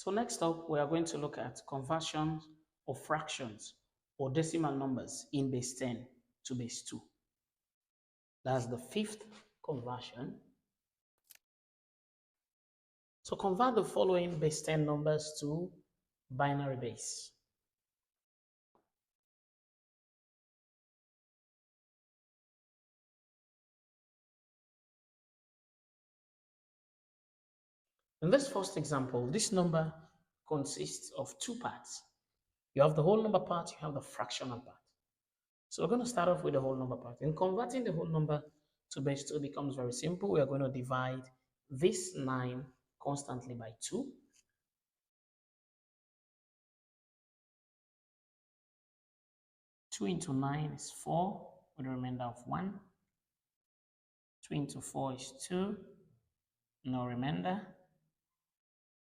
So next up, we are going to look at conversions of fractions or decimal numbers in base 10 to base 2. That's the fifth conversion. So convert the following base 10 numbers to binary base. In this first example, this number consists of two parts. You have the whole number part, you have the fractional part. So we're going to start off with the whole number part. In converting the whole number to base 2 becomes very simple. We are going to divide this 9 constantly by 2. 2 into 9 is 4 with a remainder of 1. 2 into 4 is 2, no remainder.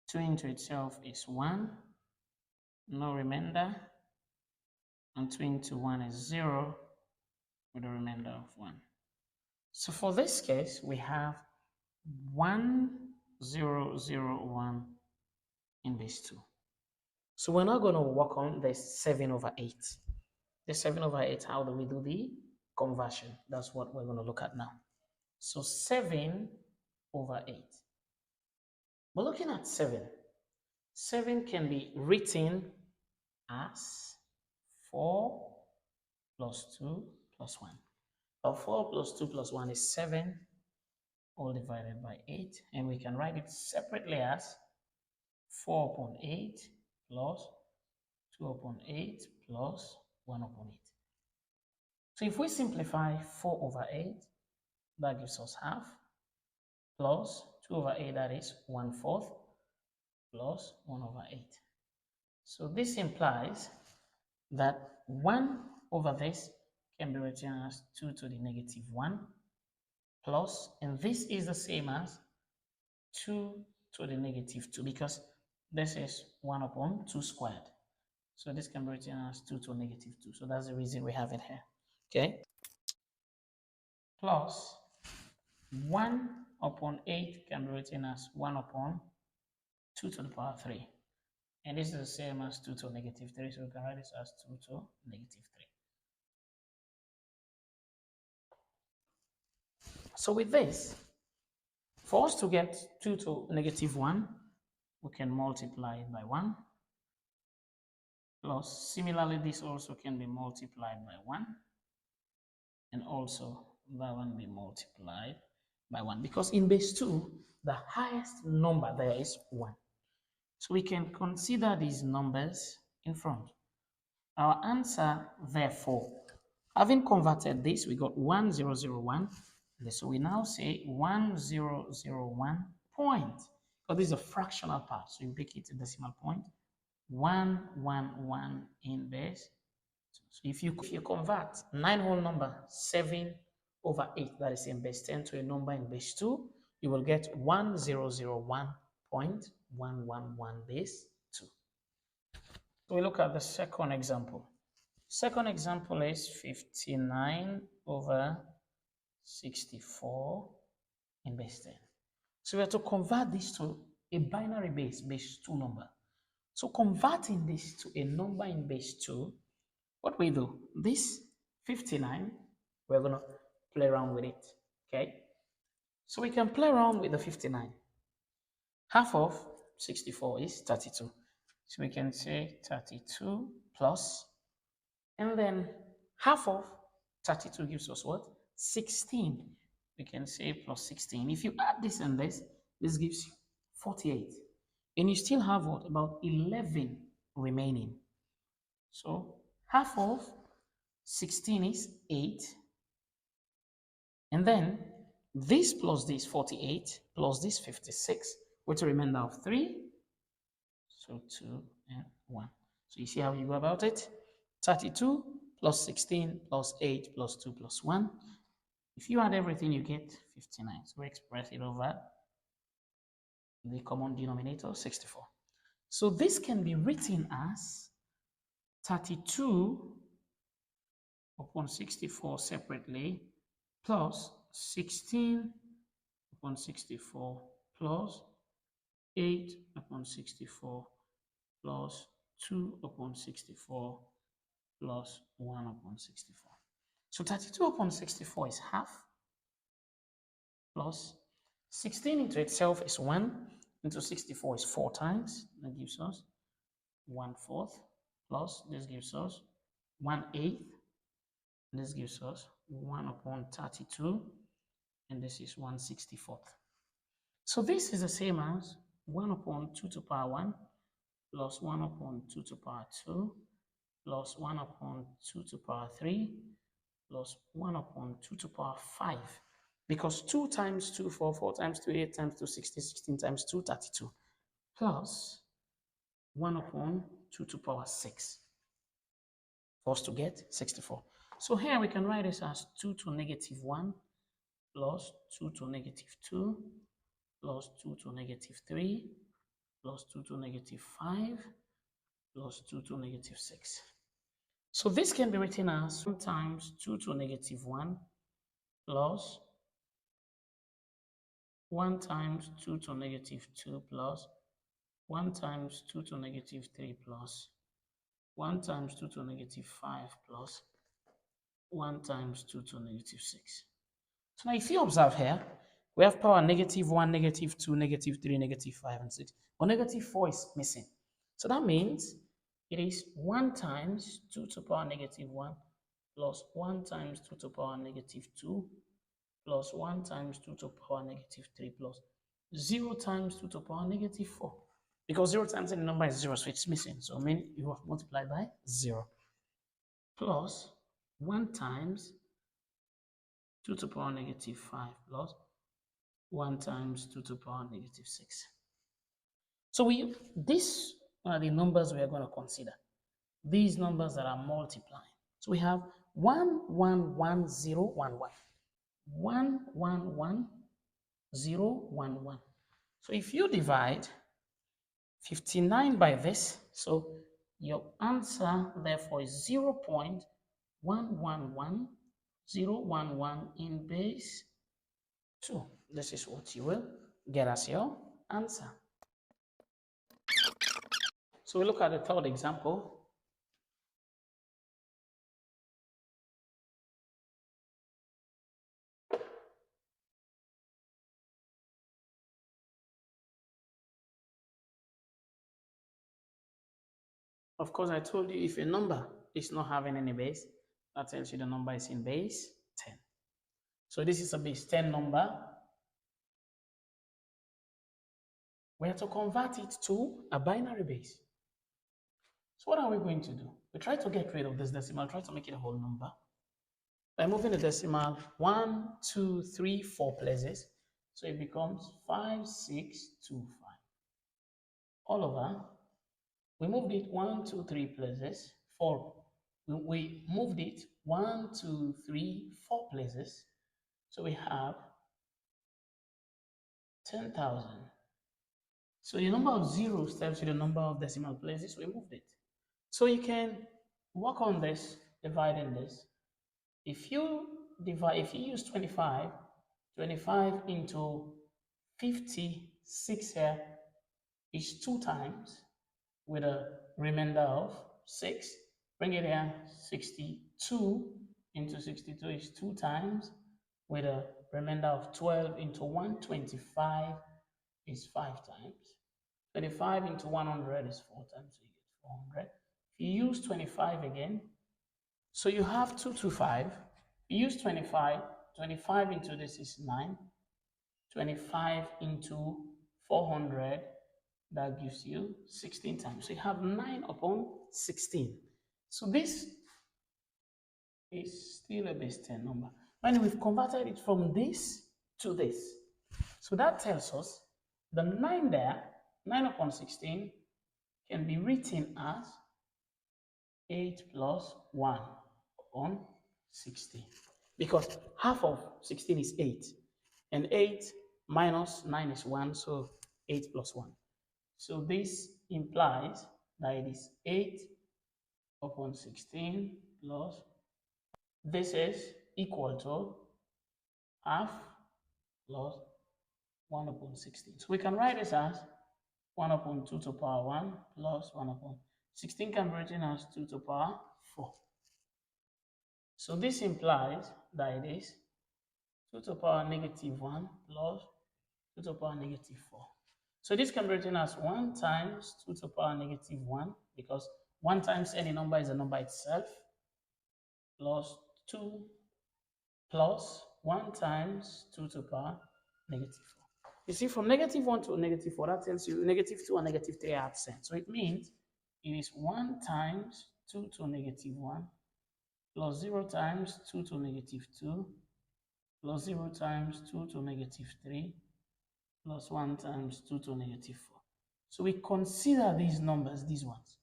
2 into itself is 1, no remainder. And 2 into 1 is 0 with a remainder of 1. So for this case, we have 1, 0, 0, 1 in base 2. So we're now going to work on the 7 over 8. The 7 over 8, how do we do the conversion? That's what we're going to look at now. So 7 over 8. We're looking at 7. 7 can be written as 4 plus 2 plus 1. Or 4 plus 2 plus 1 is 7, all divided by 8. And we can write it separately as 4 upon 8 plus 2 upon 8 plus 1 upon 8. So if we simplify 4 over 8, that gives us half, plus 2 over 8, that is 1/4, plus 1 over 8. So this implies that 1 over this can be written as 2 to the negative 1, plus, and this is the same as 2 to the negative 2, because this is 1 upon 2 squared. So this can be written as 2 to negative 2. So that's the reason we have it here. Okay? Plus 1 upon 8 can be written as 1 upon 2 to the power 3. And this is the same as 2 to negative 3. So we can write this as 2 to negative 3. So with this, for us to get 2 to negative 1, we can multiply it by 1. Plus, similarly, this also can be multiplied by 1. And also, that one be multiplied by 1. Because in base 2, the highest number there is 1. So we can consider these numbers in front. Our answer, therefore, having converted this, we got 1001. So we now say 1001 point. Because this is a fractional part, so you make it a decimal point. 111 in base. So if you convert 9 whole number 7 over 8, that is in base 10, to a number in base 2, you will get 1001.111 base 2. So we look at the second example. Second example is 59 over 64 in base 10. So we have to convert this to a binary base 2 number. So converting this to a number in base 2, what we do, this 59, we're going to play around with it, okay? So we can play around with the 59. Half of 64 is 32. So we can say 32 plus, and then half of 32 gives us what? 16. We can say plus 16. If you add this and this gives you 48. And you still have what? About 11 remaining. So half of 16 is 8. And then this plus this 48 plus this 56 with a remainder of 3. So 2 and 1. So you see how you go about it? 32 plus 16 plus 8 plus 2 plus 1. If you add everything, you get 59. So we express it over the common denominator, 64. So this can be written as 32 upon 64 separately plus 16 upon 64 plus 8 upon 64 plus 2 upon 64 plus 1 upon 64. So 32 upon 64 is half plus 16 into itself is 1 into 64 is 4 times. That gives us 1/4 plus this gives us 1/8. This gives us 1 upon 32 and this is 1/64. So this is the same as 1 upon 2 to the power 1 plus 1 upon 2 to the power 2 plus 1 upon 2 to the power 3 plus 1 upon 2 to the power 5. Because 2 times 2, 4, 4 times 2, 8 times 2, 16, 16 times 2, 32. Plus 1 upon 2 to the power 6 for us to get 64. So here we can write this as 2 to negative 1 plus 2 to negative 2 plus 2 to negative 3 plus 2 to negative 5 plus 2 to negative 6. So this can be written as 1 times 2 to negative 1 plus 1 times 2 to negative 2 plus 1 times 2 to negative 3 plus 1 times 2 to negative 5 plus 1 times 2 to negative 6. So now if you observe here, we have power negative 1, negative 2, negative 3, negative 5, and 6. But negative 4 is missing. So that means it is 1 times 2 to the power negative 1 plus 1 times 2 to the power negative 2 plus 1 times 2 to the power negative 3 plus 0 times 2 to the power negative 4. Because 0 times any number is 0, so it's missing. So I mean you have multiplied by 0 plus 1 times 2 to the power negative 5 plus 1 times 2 to the power negative 6. So these are the numbers we are going to consider. These numbers that are multiplying. So we have 1, 1, 1, 0, 1, 1. 1, 1, 1, 0, 1, 1. So if you divide 59 by this, so your answer therefore is 0.111011 in base 2. This is what you will get as your answer. So we look at the third example. Of course, I told you if a number is not having any base, that tells you the number is in base 10. So this is a base 10 number. We have to convert it to a binary base. So what are we going to do? We try to get rid of this decimal, try to make it a whole number. By moving the decimal 1, 2, 3, 4 places, so it becomes 5, 6, 2, 5. All over, we moved it 1, 2, 3 places, 4. We moved it 1, 2, 3, 4 places, so we have 10,000. So the number of zeros tells you the number of decimal places we moved it. So you can work on this, dividing this. If you use 25, 25 into 56 here is 2 times with a remainder of 6. Bring it here, 62 into 62 is 2 times with a remainder of 12 into 125 is 5 times. 25 into 100 is 4 times, so you get 400. If you use 25 again, so you have 225. You use 25, 25 into this is 9. 25 into 400, that gives you 16 times. So you have 9 upon 16. So this is still a base 10 number. When we've converted it from this to this. So that tells us the 9 there, 9 upon 16, can be written as 8 plus 1 upon 16. Because half of 16 is 8. And 8 minus 9 is 1, so 8 plus 1. So this implies that it is 8 upon 16 plus this is equal to half plus 1 upon 16. So we can write this as 1 upon 2 to the power 1 plus 1 upon 16 can be written as 2 to the power 4. So this implies that it is 2 to the power negative 1 plus 2 to the power negative 4. So this can be written as 1 times 2 to the power negative 1, because 1 times any number is a number itself, plus 2 plus 1 times 2 to the power negative 4. You see, from negative 1 to negative 4, that tells you negative 2 and negative 3 are absent. So it means it is 1 times 2 to negative 1 plus 0 times 2 to negative 2 plus 0 times 2 to negative 3 plus 1 times 2 to negative 4. So we consider these numbers, these ones.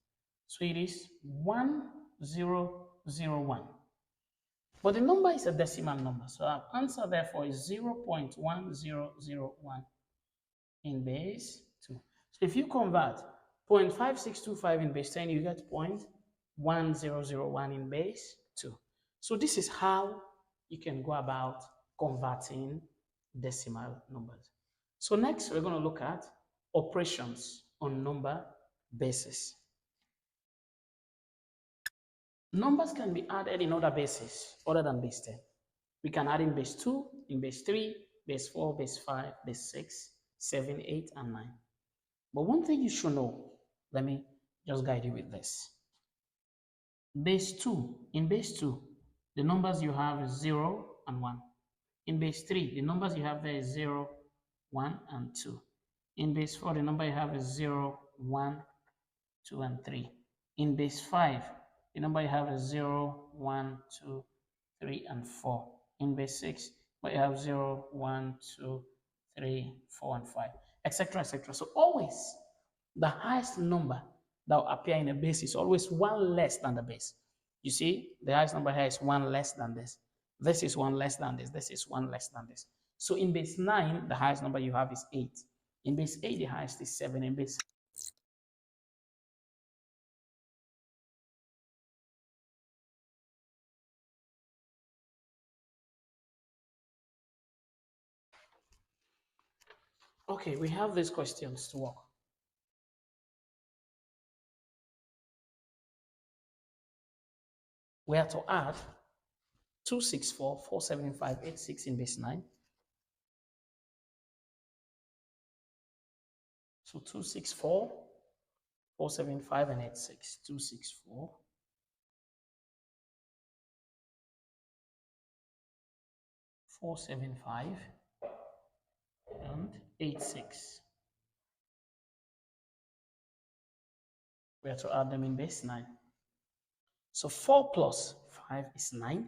So it is 1001. But the number is a decimal number. So our answer therefore is 0.1001 in base 2. So if you convert 0.5625 in base 10, you get 0.1001 in base 2. So this is how you can go about converting decimal numbers. So next, we're going to look at operations on number bases. Numbers can be added in other bases other than base 10. We can add in base 2, in base 3, base 4, base 5, base 6, 7, 8, and 9. But one thing you should know, let me just guide you with this. Base 2, in base 2, the numbers you have is 0 and 1. In base 3, the numbers you have there is 0, 1, and 2. In base 4, the number you have is 0, 1, 2, and 3. In base 5, the number you have is 0, 1, 2, 3, and 4. In base 6, but you have 0, 1, 2, 3, 4, and 5, etc., etc. So always the highest number that will appear in a base is always one less than the base. You see, the highest number here is one less than this. This is one less than this. This is one less than this. So in base 9, the highest number you have is 8. In base 8, the highest is 7. In base Okay, we have these questions to work. We have to add 264, 475, 86 in base 9. So 264, 475, and 86. 264, 475, and 86. We have to add them in base 9. So 4 plus 5 is 9,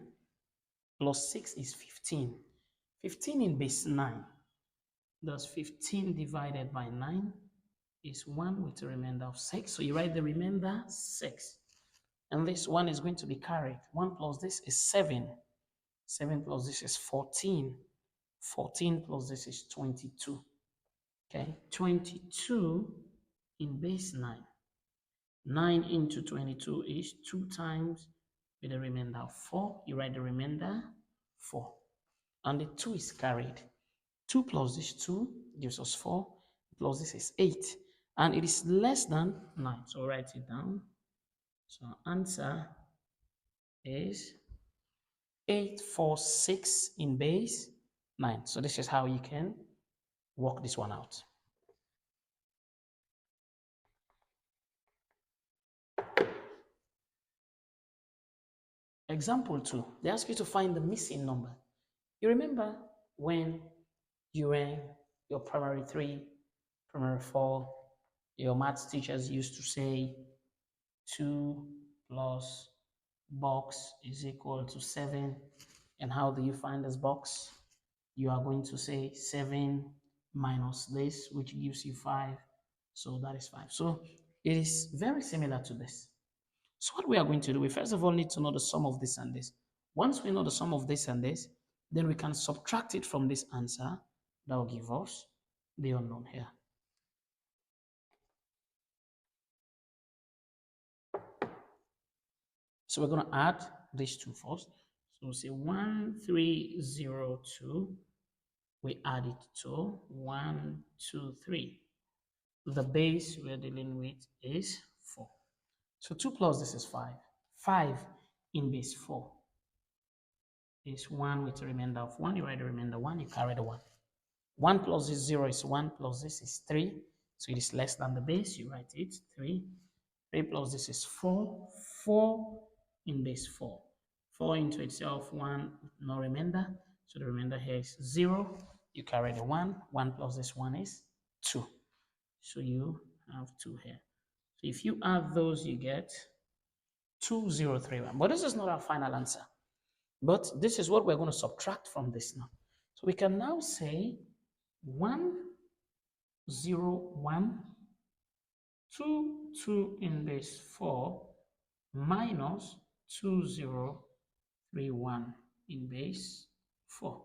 plus 6 is 15. 15 in base 9. Thus 15 divided by 9 is 1 with a remainder of 6. So you write the remainder 6. And this 1 is going to be carried. 1 plus this is 7. 7 plus this is 14. 14 plus this is 22. Okay, 22 in base 9. 9 into 22 is 2 times with a remainder of 4. You write the remainder 4. And the 2 is carried. 2 plus this 2 gives us 4. Plus this is 8. And it is less than 9. So write it down. So answer is 846 in base 9. So this is how you can work this one out. Example 2. They ask you to find the missing number. You remember when you were in your primary 3, primary 4, your maths teachers used to say 2 plus box is equal to 7. And how do you find this box? You are going to say 7 minus this, which gives you 5. So that is 5. So it is very similar to this. So what we are going to do, we first of all need to know the sum of this and this. Once we know the sum of this and this, then we can subtract it from this answer. That will give us the unknown here. So we're going to add these two first. So we'll say 1302. We add it to 123. The base we're dealing with is 4. So 2 plus this is 5. 5 in base 4 is 1 with a remainder of 1. You write the remainder 1, you carry the 1. 1 plus this 0 is 1, plus this is 3. So it is less than the base. You write it 3. 3 plus this is 4. 4 in base 4. 4 into itself, 1, no remainder. So the remainder here is 0. You carry the 1. 1 plus this 1 is 2. So you have 2 here. So if you add those, you get 2031. But this is not our final answer. But this is what we're going to subtract from this now. So we can now say 1, 0, 1, 2, 2 in base 4 minus 2031 in base 4.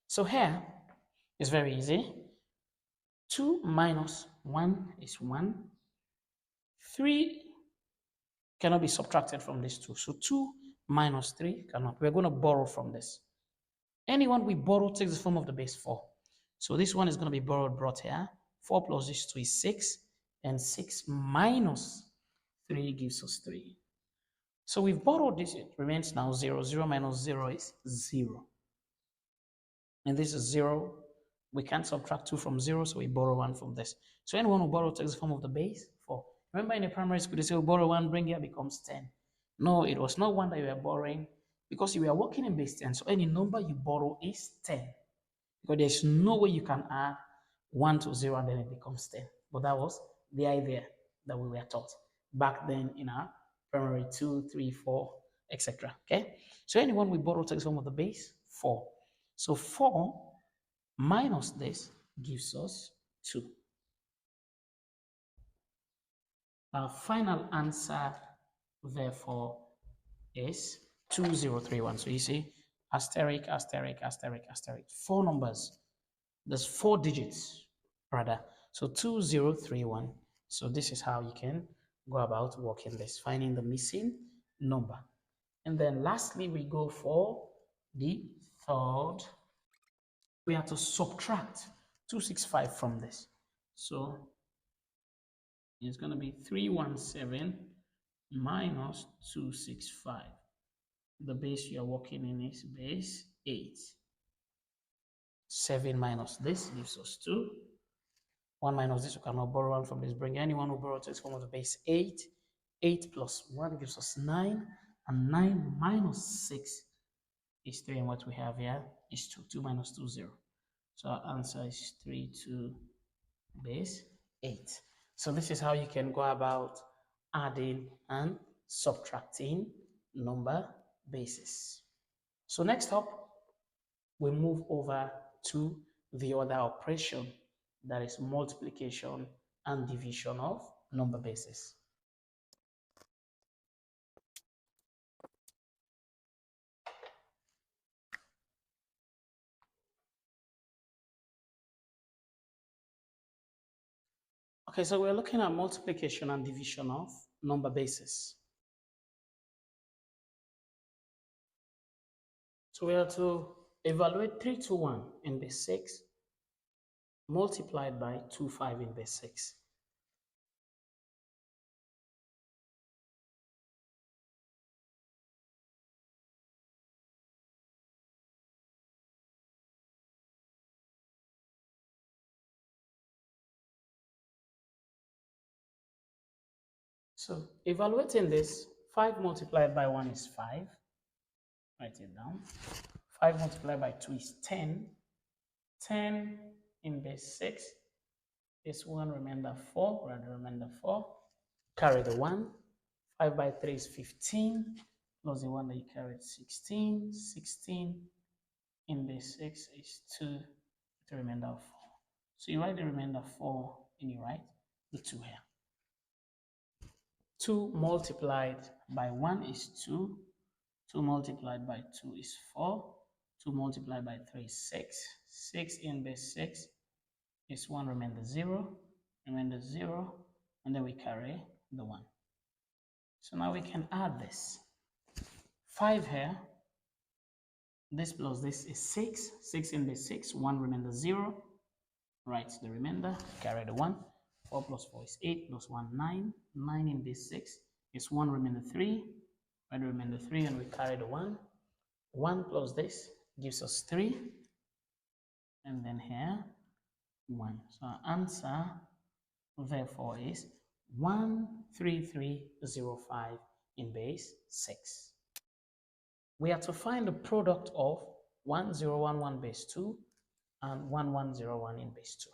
So here is very easy. 2 minus 1 is 1. 3 cannot be subtracted from this 2. So 2 minus 3 cannot. We're going to borrow from this. Anyone we borrow takes the form of the base 4. So this one is going to be borrowed, brought here. 4 plus this 2 is 6. And 6 minus 3 gives us 3. So we've borrowed this. It remains now 0. 0 minus 0 is 0. And this is 0. We can't subtract 2 from 0, so we borrow 1 from this. So anyone who borrows takes the form of the base 4. Remember in the primary school, they say, borrow 1, bring here becomes 10. No, it was not 1 that you were borrowing because you were working in base 10. So any number you borrow is 10. Because there's no way you can add 1 to 0 and then it becomes 10. But that was the idea that we were taught back then in our primary 2, 3, 4, etc. Okay? So anyone we borrow takes the form of the base 4. So 4 minus this gives us 2. Our final answer, therefore, is 2031. So you see, asterisk, asterisk, asterisk, asterisk. 4 numbers. There's 4 digits, rather. So 2031. So this is how you can go about working this, finding the missing number. And then lastly, we go for the third. We have to subtract 265 from this. So it's going to be 317 minus 265. The base you're working in is base 8. 7 minus this gives us 2. 1 minus this, you cannot borrow 1 from this. Bring anyone who borrows this form of the base 8. 8 plus 1 gives us 9. And 9 minus 6 is 3. And what we have here is 2. 2 minus 2, 0. So our answer is 3, 2, base 8. So this is how you can go about adding and subtracting number bases. So next up, we move over to the other operation, that is multiplication and division of number bases. Okay, so we're looking at multiplication and division of number bases. So we have to evaluate 3 to 1 in base 6 multiplied by 2, 5 in base 6. So evaluating this, 5 multiplied by 1 is 5. Write it down. 5 multiplied by 2 is 10. 10 in base 6 is 1 remainder 4, rather remainder 4. Carry the 1. 5 by 3 is 15, plus the 1 that you carried, 16. 16 in base 6 is 2, the remainder of 4. So you write the remainder 4 and you write the 2 here. 2 multiplied by 1 is 2. 2 multiplied by 2 is 4. 2 multiplied by 3 is 6. 6 in base 6 is 1 remainder 0. Remainder 0. And then we carry the 1. So now we can add this. 5 here. This plus this is 6. 6 in base 6. 1 remainder 0. write the remainder, carry the 1. 4 plus 4 is 8, plus 1, 9. 9 in base 6 is 1, remainder 3. Write the remainder 3 and we carry the 1. 1 plus this gives us 3. And then here, 1. So our answer, therefore, is 13305 in base 6. We are to find the product of 1011 base 2 and 1101 in base 2.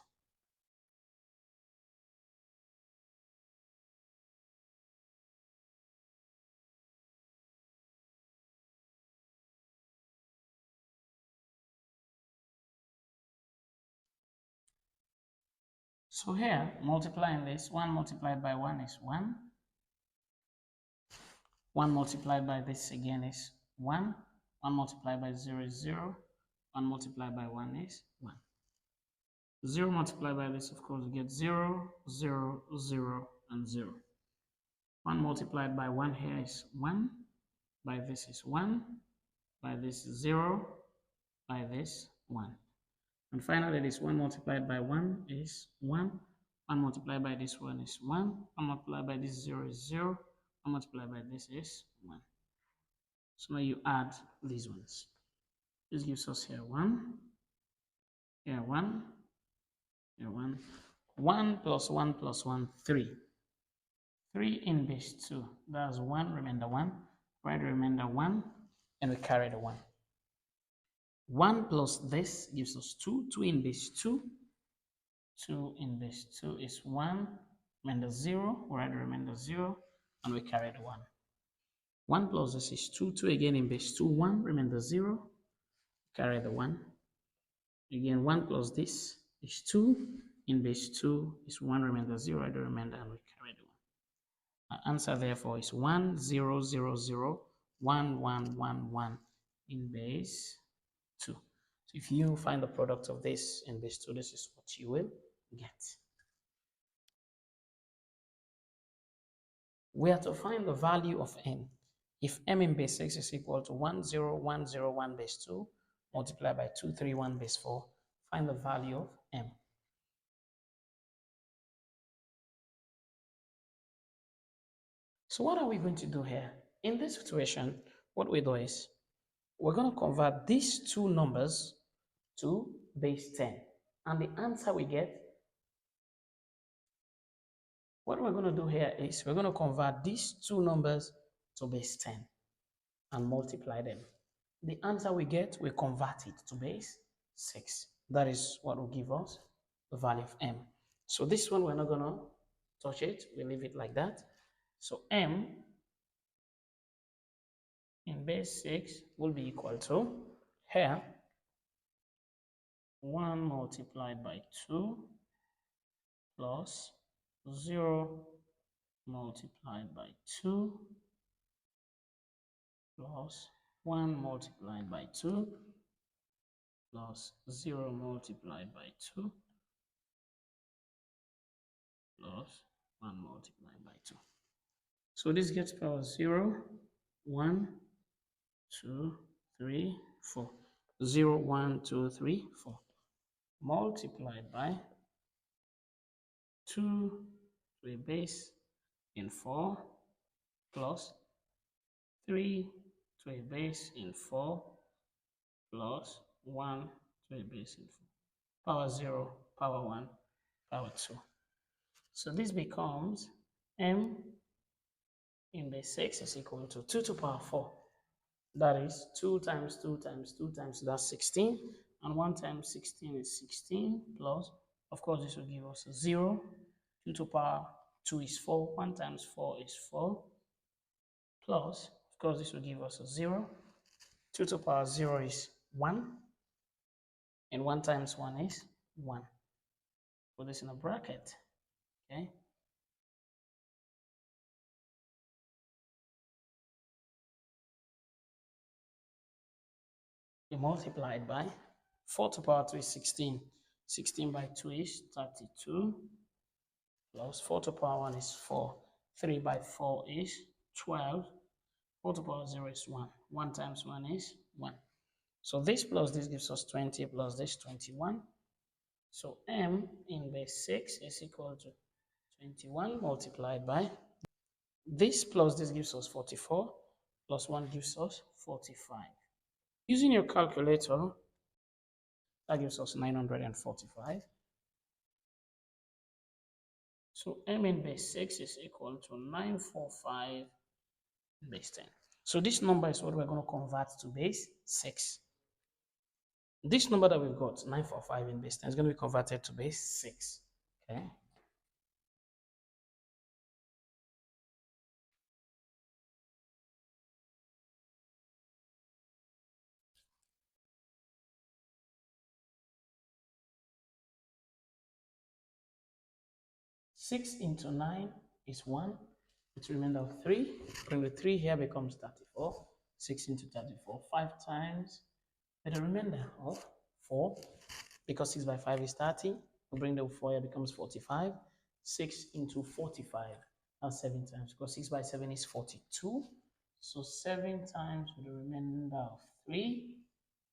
So here, multiplying this, 1 multiplied by 1 is 1. 1 multiplied by this again is 1. 1 multiplied by 0 is 0. 1 multiplied by 1 is 1. 0 multiplied by this, of course, we get 0, 0, 0, and 0. 1 multiplied by 1 here is 1. By this is 1. By this is 0. By this, 1. And finally, this 1 multiplied by 1 is 1. 1 multiplied by this 1 is 1. 1 multiplied by this 0 is 0. 1 multiplied by this is 1. So now you add these ones. This gives us here 1, here 1, here 1. 1 plus 1 plus 1, 3. 3 in base 2. That's 1, remainder 1. Write the remainder 1, and we carry the 1. 1 plus this gives us 2. 2 in base 2. 2 in base 2 is 1. Remainder 0. We write the remainder 0, and we carry the 1. 1 plus this is 2. 2 again in base 2. 1. Remainder 0. Carry the 1. Again, 1 plus this is 2. In base 2 is 1. Remainder 0. Write the remainder, and we carry the 1. Our answer, therefore, is 1, 0, 0, 0, 1, 1, 1, 1 in base 2. So if you find the product of this in base 2, this is what you will get. We are to find the value of m. If m in base 6 is equal to 10101 base 2 multiplied by 231 base 4, find the value of m. So what are we going to do here? In this situation, what we do is we're going to convert these two numbers to base 10. And the answer we get, what we're going to do here is we're going to convert these two numbers to base 10 and multiply them. The answer we get, we convert it to base 6. That is what will give us the value of m. So this one, we're not going to touch it. We leave it like that. So m in base 6 will be equal to, here, 1 multiplied by 2 plus 0 multiplied by 2 plus 1 multiplied by 2 plus 0 multiplied by 2 plus 1 multiplied by 2. So this gets power 0, 1, 2, 3, 4. 0, 1, 2, 3, 4. Multiplied by 2 to a base in 4 plus 3 to a base in 4 plus 1 to a base in 4. Power 0, power 1, power 2. So this becomes m in base 6 is equal to 2 to the power 4. That is 2 times 2 times 2 times, that's 16. And 1 times 16 is 16 plus, of course, this will give us 0. 2 to the power 2 is 4. 1 times 4 is 4. Plus, of course, this will give us 0. 2 to the power 0 is 1. And 1 times 1 is 1. Put this in a bracket. Okay. We multiplied by 4 to the power 2 is 16. 16 by 2 is 32. Plus 4 to the power 1 is 4. 3 by 4 is 12. 4 to the power 0 is 1. 1 times 1 is 1. So this plus this gives us 20 plus this 21. So m in base 6 is equal to 21 multiplied by this plus this gives us 44 plus 1 gives us 45. Using your calculator, that gives us 945. So m in base 6 is equal to 945 base 10. So this number is what we're going to convert to base 6. This number that we've got, 945 in base 10, is going to be converted to base 6. Okay. Six into 9 is 1. It's remainder of 3. Bring the 3 here becomes 34. 6 into 34, 5 times with a remainder of 4. Because 6 by 5 is 30. We bring the 4 here becomes 45. 6 into 45. That's 7 times. Because 6 by 7 is 42. So 7 times with a remainder of 3.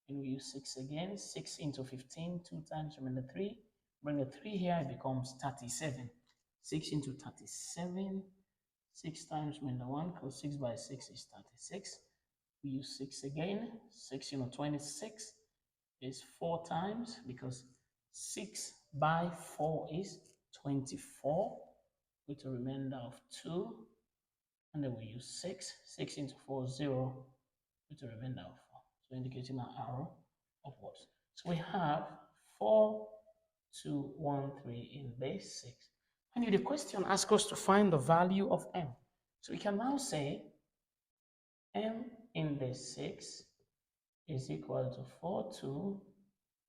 And we use 6 again. 6 into 15. 2 times remainder 3. Bring the 3 here, it becomes 37. 6 into 37, 6 times remainder 1, because 6 by 6 is 36. We use 6 again. 6 26 is 4 times, because 6 by 4 is 24, with a remainder of 2. And then we use 6. 6 into 4 is 0, with a remainder of 4. So indicating an arrow upwards. So we have 4, 2, 1, 3 in base 6. And the question asks us to find the value of m. So we can now say m in base 6 is equal to 4, 2,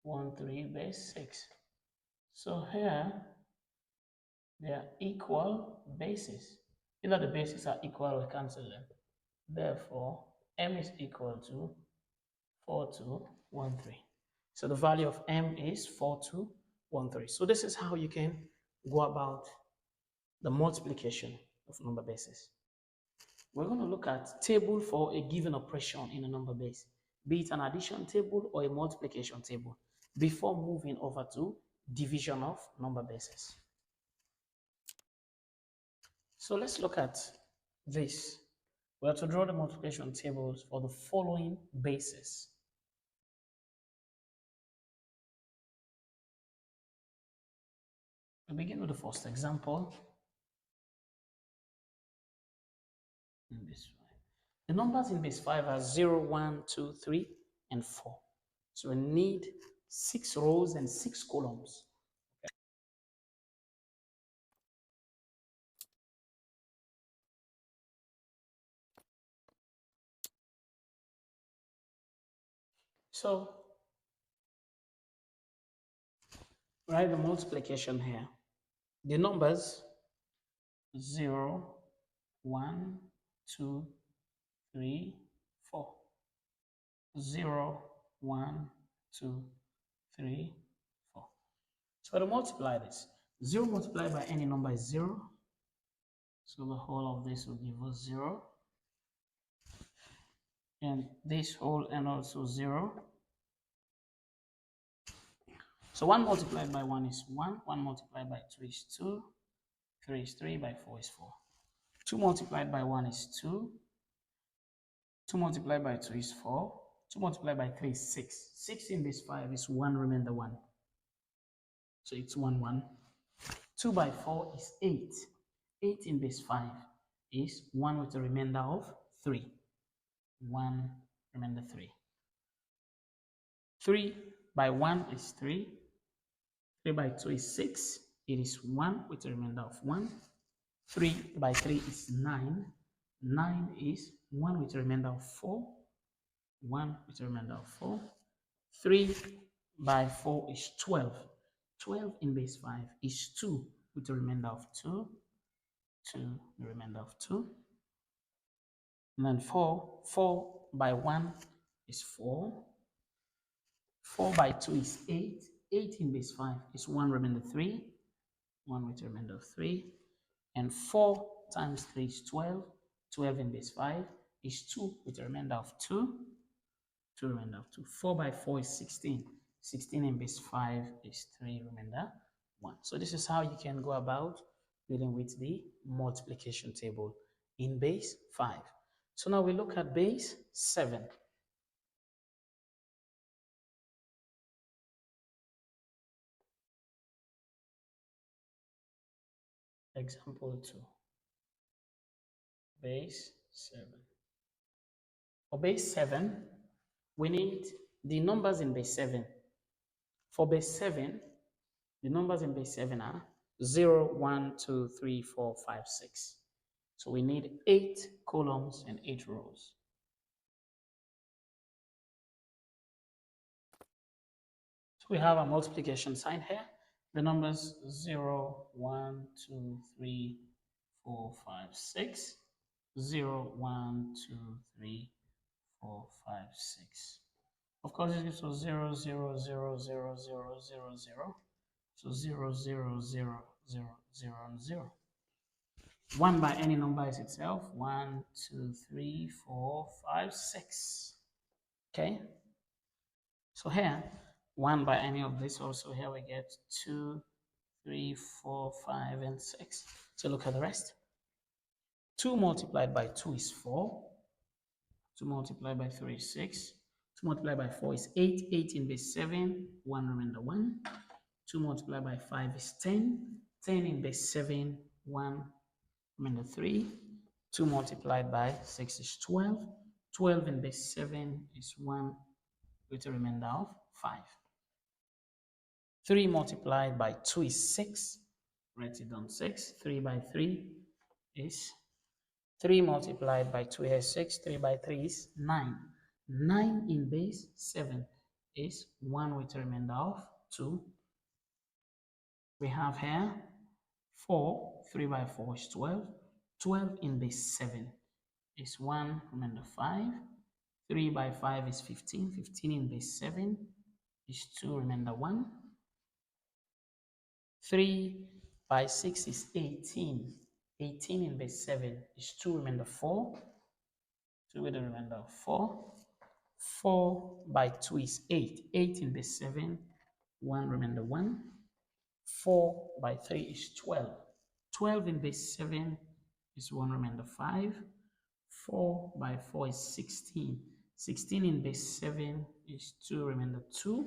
1, 3 base 6. So here, they are equal bases. You know the bases are equal, we cancel them. Therefore, m is equal to 4, 2, 1, 3. So the value of m is 4, 2, 1, 3. So this is how you can go about the multiplication of number bases. We're going to look at table for a given operation in a number base, be it an addition table or a multiplication table, before moving over to division of number bases. So let's look at this. We have to draw the multiplication tables for the following bases. We begin with the first example. In this way. The numbers in base 5 are 0, 1, 2, 3, and 4. So we need 6 rows and 6 columns. Okay. So write the multiplication here. The numbers 0, 1, 2, 3, 4. 0, 1, 2, 3, 4. So to multiply this, 0 multiplied by any number is 0. So the whole of this will give us 0. And this whole and also 0. So 1 multiplied by 1 is 1. 1 multiplied by 2 is 2. 3 is 3. By 4 is 4. 2 multiplied by 1 is 2. 2 multiplied by 2 is 4. 2 multiplied by 3 is 6. 6 in base 5 is 1 remainder 1. So it's 1, 1. 2 by 4 is 8. 8 in base 5 is 1 with a remainder of 3. 1 remainder 3. 3 by 1 is 3. 3 by 2 is 6. It is 1 with a remainder of 1. 3 by 3 is 9. 9 is 1 with a remainder of 4. 1 with a remainder of 4. 3 by 4 is 12. 12 in base 5 is 2 with a remainder of 2. 2, the remainder of 2. And then 4. 4 by 1 is 4. 4 by 2 is 8. 8 in base 5 is 1 remainder 3. 1 with a remainder of 3. And 4 times 3 is 12. 12 in base 5 is 2 with a remainder of 2. 2 remainder of 2. 4 by 4 is 16. 16 in base 5 is 3, remainder 1. So this is how you can go about dealing with the multiplication table in base 5. So now we look at base 7. Example 2. Base 7. For base 7, we need the numbers in base 7. For base 7, the numbers in base 7 are 0, 1, 2, 3, 4, 5, 6. So we need 8 columns and 8 rows. So we have a multiplication sign here. The numbers 0, 1, 2, 3, 4, 5, 6. 0, 1, 2, 3, 4, 5, 6. Of course, this gives us 0, 0, 0, 0, 0, 0, 0. So 0, 0, 0, 0, 0, and 0. 1 by any number is itself. 1, 2, 3, 4, 5, 6. Okay? So here, 1 by any of this also, here we get 2, 3, 4, 5, and 6. So look at the rest. 2 multiplied by 2 is 4. 2 multiplied by 3 is 6. 2 multiplied by 4 is 8. 8 in base 7. 1 remainder 1. 2 multiplied by 5 is 10. 10 in base 7. 1 remainder 3. 2 multiplied by 6 is 12. 12 in base 7 is 1 with a remainder of 5. 3 multiplied by 2 is 6. Write it down 6. 3 by 3 is 3 multiplied by 2 is 6. 3 by 3 is 9. 9 in base 7 is 1 with a remainder of 2. We have here 4. 3 by 4 is 12. 12 in base 7 is 1 remainder 5. 3 by 5 is 15. 15 in base 7 is 2 remainder 1. 3 by 6 is 18. 18 in base 7 is 2 remainder 4. 2 with a remainder of 4. 4 by 2 is 8. 8 in base 7, 1 remainder 1. 4 by 3 is 12. 12 in base 7 is 1 remainder 5. 4 by 4 is 16. 16 in base 7 is 2 remainder 2.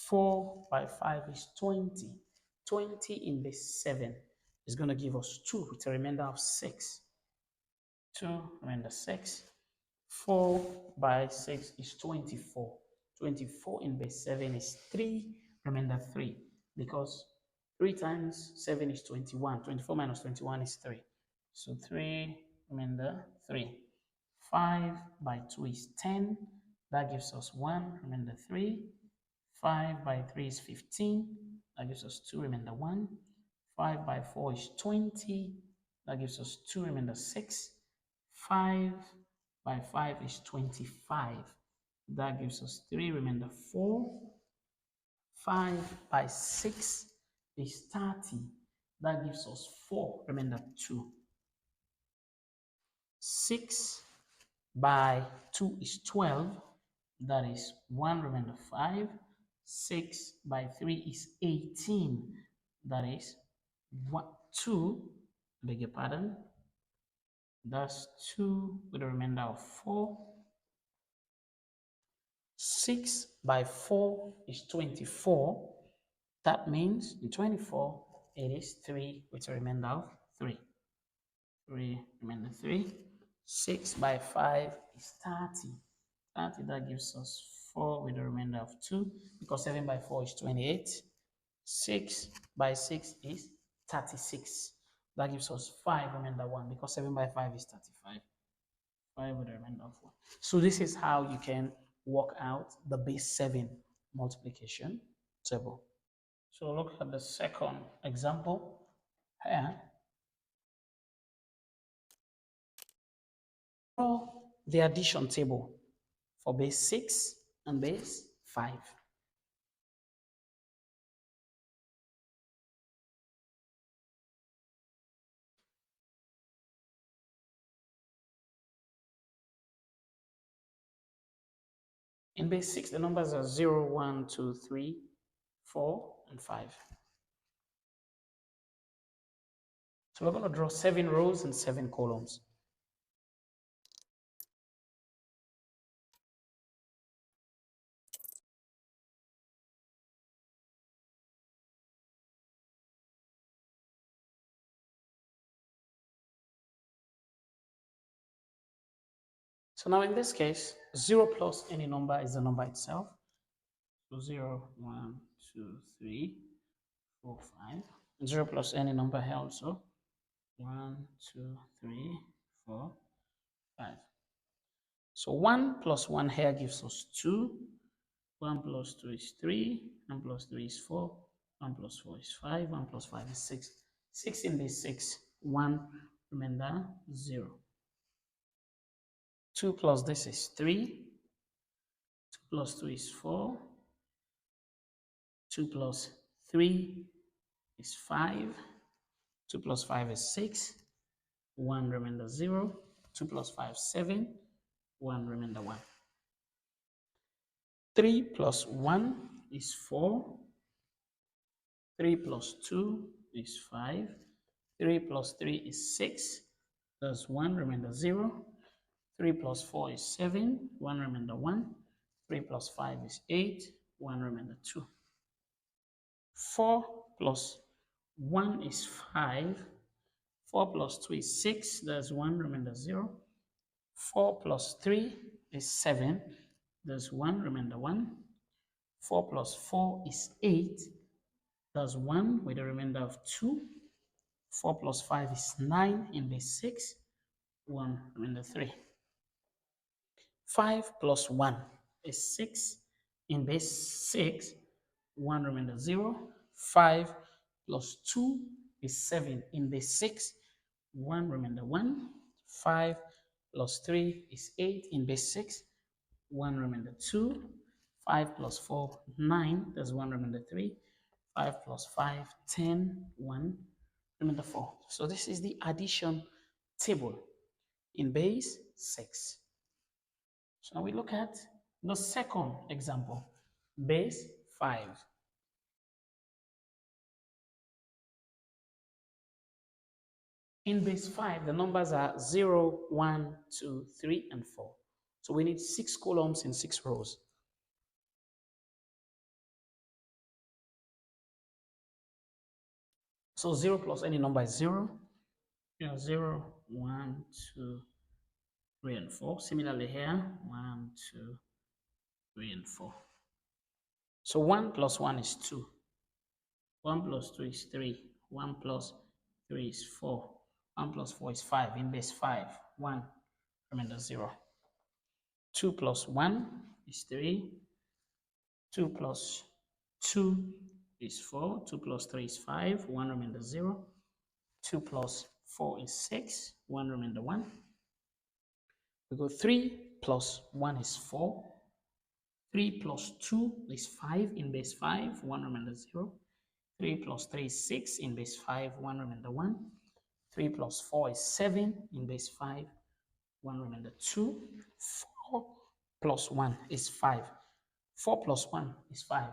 4 by 5 is 20. 20 in base 7 is going to give us 2 with a remainder of 6. 2 remainder 6. 4 by 6 is 24. 24 in base 7 is 3 remainder 3, because 3 times 7 is 21. 24 minus 21 is 3. So 3 remainder 3. 5 by 2 is 10. That gives us 1 remainder 3. 5 by 3 is 15. That gives us 2 remainder 1. 5 by 4 is 20. That gives us 2 remainder 6. 5 by 5 is 25. That gives us 3 remainder 4. 5 by 6 is 30. That gives us 4 remainder 2. 6 by 2 is 12. That is 1 remainder 5. 6 by 3 is 18. That is 2. Beg your pardon. That's 2 with a remainder of 4. 6 by 4 is 24. That means in 24, it is 3 with a remainder of 3. 3 remainder 3. 6 by 5 is 30. 30, that gives us 4 with a remainder of 2, because 7 by 4 is 28. 6 by 6 is 36. That gives us 5 remainder 1, because 7 by 5 is 35. 5 with a remainder of 1. So this is how you can work out the base 7 multiplication table. So look at the second example here. Draw the addition table for base 6 and base 5. In base 6, the numbers are 0, 1, 2, 3, 4, and 5. So we're going to draw 7 rows and 7 columns. So now in this case, 0 plus any number is the number itself. So 0, 1, 2, 3, 4, 5. 0 plus any number here also. 1, 2, 3, 4, 5. So 1 plus 1 here gives us 2. 1 plus 2 is 3. 1 plus 3 is 4. 1 plus 4 is 5. 1 plus 5 is 6. 6 in base 6. 1 remainder 0. 2 plus this is 3. 2 plus 2 is 4. 2 plus 3 is 5. 2 plus 5 is 6. 1 remainder 0. 2 plus 5 is 7. 1 remainder 1. 3 plus 1 is 4. 3 plus 2 is 5. 3 plus 3 is 6. That's 1 remainder 0. 3 plus 4 is 7. 1 remainder 1. 3 plus 5 is 8. 1 remainder 2. 4 plus 1 is 5. 4 plus 2 is 6. That's 1 remainder 0. 4 plus 3 is 7. There's 1 remainder 1. 4 plus 4 is 8. That's 1 with a remainder of 2. 4 plus 5 is 9 in base 6. 1 remainder 3. 5 plus 1 is 6 in base 6. 1 remainder 0. 5 plus 2 is 7 in base 6. 1 remainder 1. 5 plus 3 is 8 in base 6. 1 remainder 2. 5 plus 4, 9. That's 1 remainder 3. 5 plus 5, 10. 1 remainder 4. So this is the addition table in base 6. So now we look at the second example, base 5. In base 5, the numbers are 0, 1, 2, 3, and 4. So we need 6 columns and 6 rows. So 0 plus any number is 0. 0, 1, 2, 3, and 4. Similarly here, 1, 2, 3, and 4. So 1 plus 1 is 2. 1 plus 2 is 3. 1 plus 3 is 4. 1 plus 4 is 5. In base 5, 1 remainder 0. 2 plus 1 is 3. 2 plus 2 is 4. 2 plus 3 is 5. 1 remainder 0. 2 plus 4 is 6. 1 remainder 1. We go 3 plus 1 is 4. 3 plus 2 is 5 in base 5. 1 remainder 0. 3 plus 3 is 6 in base 5. 1 remainder 1. 3 plus 4 is 7 in base 5. 1 remainder 2. 4 plus 1 is 5. 4 plus 1 is 5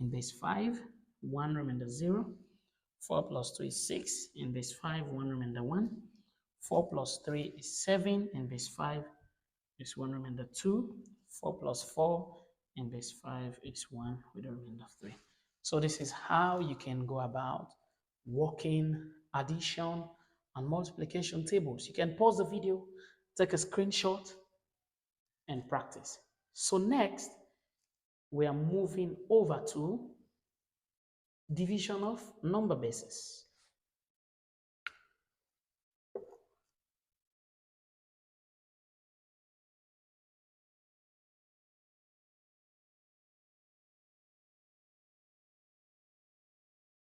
in base 5. 1 remainder 0. 4 plus 2 is 6 in base 5. 1 remainder 1. 4 plus 3 is 7 in base 5 is 1 remainder 2. 4 plus 4 in base 5 is 1 with a remainder of 3. So this is how you can go about working addition and multiplication tables. You can pause the video, take a screenshot, and practice. So next, we are moving over to division of number bases.